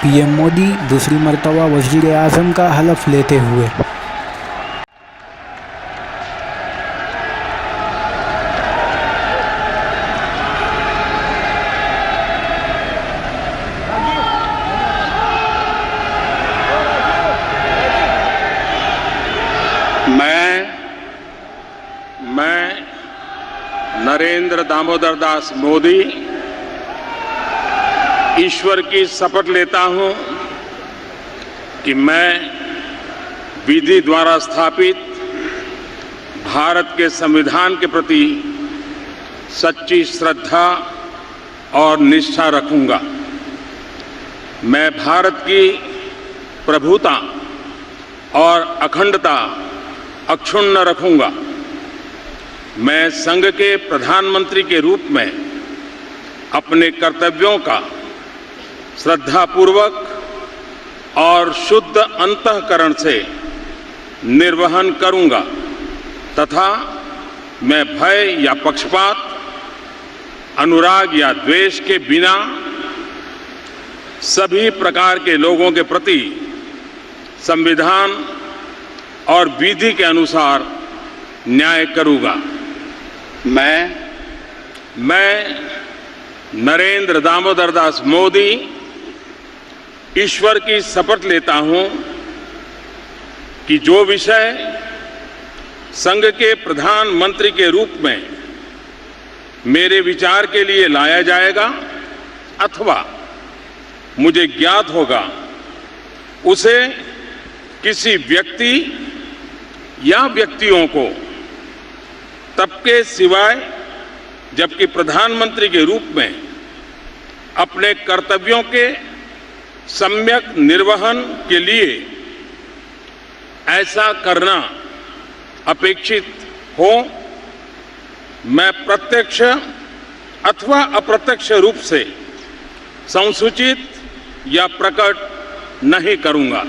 PM Modi दूसरी मर्तबा वज़ीर आज़म का हलफ लेते हुए। मैं नरेंद्र दामोदर दास मोदी ईश्वर की शपथ लेता हूं कि मैं विधि द्वारा स्थापित भारत के संविधान के प्रति सच्ची श्रद्धा और निष्ठा रखूंगा। मैं भारत की प्रभुता और अखंडता अक्षुण्ण रखूंगा। मैं संघ के प्रधानमंत्री के रूप में अपने कर्तव्यों का श्रद्धापूर्वक और शुद्ध अंतःकरण से निर्वहन करूंगा तथा मैं भय या पक्षपात, अनुराग या द्वेष के बिना सभी प्रकार के लोगों के प्रति संविधान और विधि के अनुसार न्याय करूंगा। मैं नरेंद्र दामोदर दास मोदी ईश्वर की शपथ लेता हूं कि जो विषय संघ के प्रधानमंत्री के रूप में मेरे विचार के लिए लाया जाएगा अथवा मुझे ज्ञात होगा, उसे किसी व्यक्ति या व्यक्तियों को तब के सिवाय जबकि प्रधानमंत्री के रूप में अपने कर्तव्यों के सम्यक निर्वहन के लिए ऐसा करना अपेक्षित हो, मैं प्रत्यक्ष अथवा अप्रत्यक्ष रूप से संसूचित या प्रकट नहीं करूंगा।